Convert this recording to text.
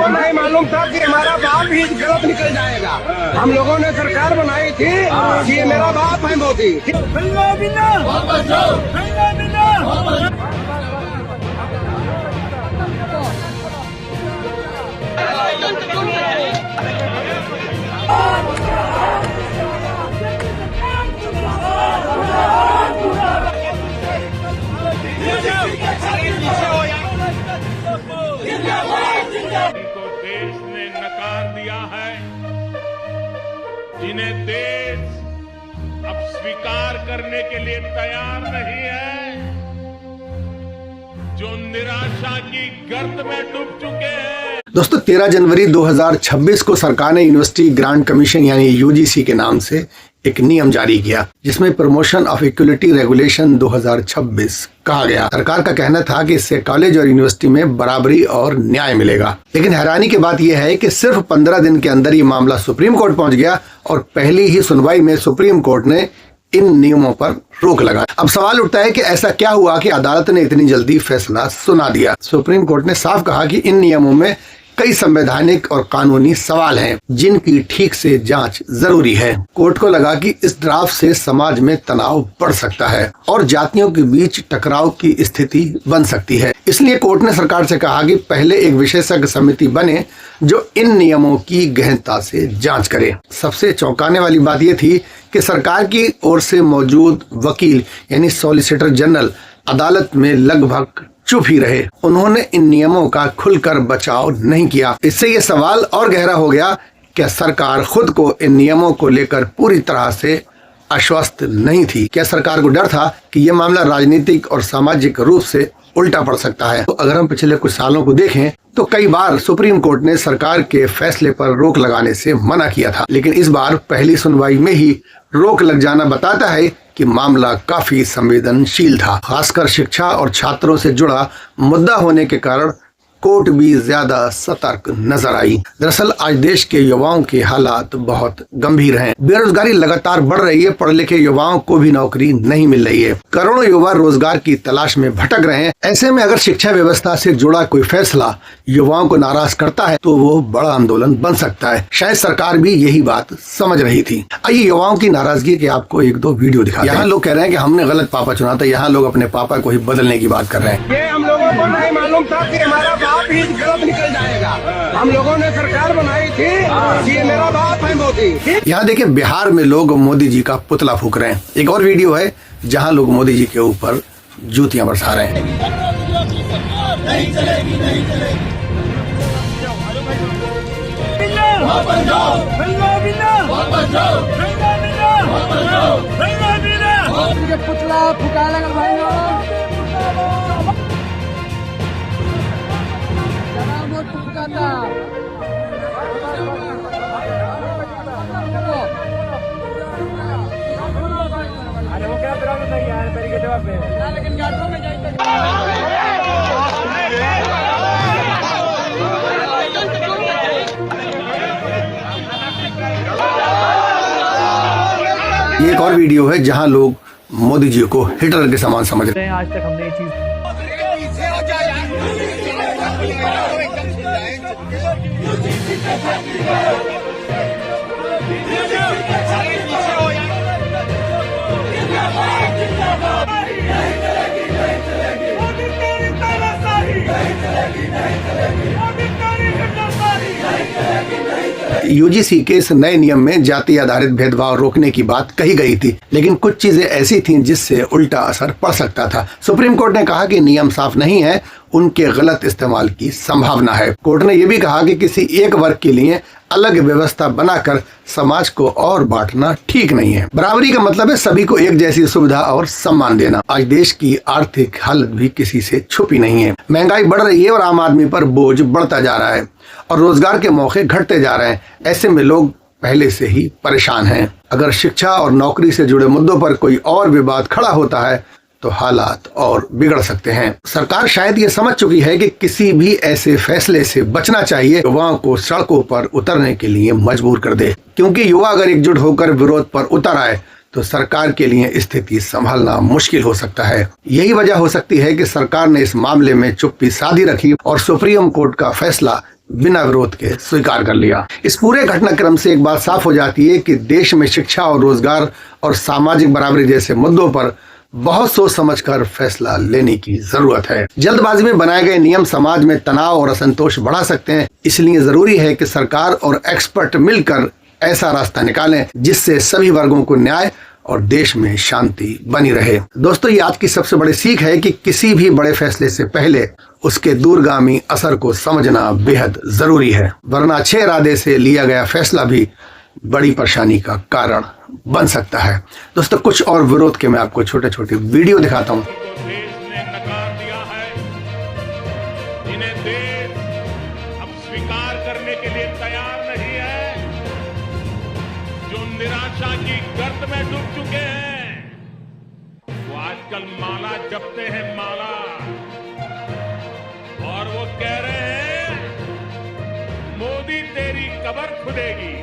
को नहीं मालूम था कि हमारा बाप ही गलत निकल जाएगा। हम लोगों ने सरकार बनाई थी कि ये मेरा बाप है मोदी। को देश ने नकार दिया है, जिन्हें देश अब स्वीकार करने के लिए तैयार नहीं है, जो निराशा की गर्त में डूब चुके हैं। दोस्तों 13 जनवरी 2026 को सरकार ने यूनिवर्सिटी ग्रांट कमीशन यानी यूजीसी के नाम से एक नियम जारी किया, जिसमें प्रमोशन ऑफ इक्वलिटी रेगुलेशन 2026 कहा गया। सरकार का कहना था कि इससे कॉलेज और यूनिवर्सिटी में बराबरी और न्याय मिलेगा। लेकिन हैरानी की बात यह है कि सिर्फ 15 दिन के अंदर ये मामला सुप्रीम कोर्ट पहुंच गया और पहली ही सुनवाई में सुप्रीम कोर्ट ने इन नियमों पर रोक लगा। अब सवाल उठता है कि ऐसा क्या हुआ कि अदालत ने इतनी जल्दी फैसला सुना दिया। सुप्रीम कोर्ट ने साफ कहा कि इन नियमों में कई संवैधानिक और कानूनी सवाल हैं, जिनकी ठीक से जांच जरूरी है। कोर्ट को लगा कि इस ड्राफ्ट से समाज में तनाव बढ़ सकता है और जातियों के बीच टकराव की स्थिति बन सकती है। इसलिए कोर्ट ने सरकार से कहा कि पहले एक विशेषज्ञ समिति बने जो इन नियमों की गहनता से जांच करे। सबसे चौंकाने वाली बात यह थी कि सरकार की ओर से मौजूद वकील यानी सॉलिसिटर जनरल अदालत में लगभग चुप ही रहे। उन्होंने इन नियमों का खुलकर बचाव नहीं किया। इससे ये सवाल और गहरा हो गया, क्या सरकार खुद को इन नियमों को लेकर पूरी तरह से आश्वस्त नहीं थी? क्या सरकार को डर था कि यह मामला राजनीतिक और सामाजिक रूप से उल्टा पड़ सकता है? तो अगर हम पिछले कुछ सालों को देखें तो कई बार सुप्रीम कोर्ट ने सरकार के फैसले पर रोक लगाने से मना किया था, लेकिन इस बार पहली सुनवाई में ही रोक लग जाना बताता है कि मामला काफी संवेदनशील था। खासकर शिक्षा और छात्रों से जुड़ा मुद्दा होने के कारण कोर्ट भी ज्यादा सतर्क नजर आई। दरअसल आज देश के युवाओं के हालात बहुत गंभीर हैं। बेरोजगारी लगातार बढ़ रही है, पढ़े लिखे युवाओं को भी नौकरी नहीं मिल रही है। करोड़ों युवा रोजगार की तलाश में भटक रहे हैं। ऐसे में अगर शिक्षा व्यवस्था से जुड़ा कोई फैसला युवाओं को नाराज करता है तो वो बड़ा आंदोलन बन सकता है। शायद सरकार भी यही बात समझ रही थी। आइए युवाओं की नाराजगी के आपको एक दो वीडियो दिखाते हैं। यहाँ लोग कह रहे हैं कि हमने गलत पापा चुना था, यहाँ लोग अपने पापा को ही बदलने की बात कर रहे हैं। ये हम लोगों को नहीं मालूम था कि हमारा बाप ही गलत निकल जाएगा। हम लोगों ने सरकार बनाई थी कि ये मेरा बाप है मोदी। यहाँ देखिए बिहार में लोग मोदी जी का पुतला फूंक रहे हैं। एक और वीडियो है जहाँ लोग मोदी जी के ऊपर जूतियां बरसा रहे हैं। नहीं चलेगी, नहीं चलेगी। पुतला फुका लगा भाई अरे वो क्या यार तरीके जवाब पे लेकिन गाड़ियों में ये एक और वीडियो है जहां लोग मोदी जी को हिटलर के समान समझ रहे हैं। आज तक हमने ये चीज यूजीसी के इस नए नियम में जाति आधारित भेदभाव रोकने की बात कही गई थी, लेकिन कुछ चीजें ऐसी थीं जिससे उल्टा असर पड़ सकता था। सुप्रीम कोर्ट ने कहा कि नियम साफ नहीं है, उनके गलत इस्तेमाल की संभावना है। कोर्ट ने यह भी कहा कि किसी एक वर्ग के लिए अलग व्यवस्था बनाकर समाज को और बांटना ठीक नहीं है। बराबरी का मतलब है सभी को एक जैसी सुविधा और सम्मान देना। आज देश की आर्थिक हालत भी किसी से छुपी नहीं है। महंगाई बढ़ रही है और आम आदमी पर बोझ बढ़ता जा रहा है और रोजगार के मौके घटते जा रहे हैं। ऐसे में लोग पहले से ही परेशान हैं। अगर शिक्षा और नौकरी से जुड़े मुद्दों पर कोई और विवाद खड़ा होता है तो हालात और बिगड़ सकते हैं। सरकार शायद ये समझ चुकी है कि किसी भी ऐसे फैसले से बचना चाहिए युवाओं को सड़कों पर उतरने के लिए मजबूर कर दे, क्योंकि युवा अगर एकजुट होकर विरोध पर उतर आए तो सरकार के लिए स्थिति संभालना मुश्किल हो सकता है। यही वजह हो सकती है कि सरकार ने इस मामले में चुप्पी साधी रखी और सुप्रीम कोर्ट का फैसला बिना विरोध के स्वीकार कर लिया। इस पूरे घटनाक्रम से एक बात साफ हो जाती है कि देश में शिक्षा और रोजगार और सामाजिक बराबरी जैसे मुद्दों पर बहुत सोच समझकर फैसला लेने की जरूरत है। जल्दबाजी में बनाए गए नियम समाज में तनाव और असंतोष बढ़ा सकते हैं, इसलिए जरूरी है कि सरकार और एक्सपर्ट मिलकर ऐसा रास्ता निकालें जिससे सभी वर्गों को न्याय और देश में शांति बनी रहे। दोस्तों, ये आज की सबसे बड़ी सीख है कि किसी भी बड़े फैसले से पहले उसके दूरगामी असर को समझना बेहद जरूरी है, वरना अच्छे इरादे से लिया गया फैसला भी बड़ी परेशानी का कारण बन सकता है। दोस्तों, कुछ और विरोध के मैं आपको छोटे छोटे वीडियो दिखाता हूँ। देश ने नकार दिया है, इन्हें देश अब स्वीकार करने के लिए तैयार नहीं है, जो निराशा की गर्त में डूब चुके हैं। वो आजकल माला जपते हैं, माला, और वो कह रहे हैं मोदी तेरी कब्र खुदेगी।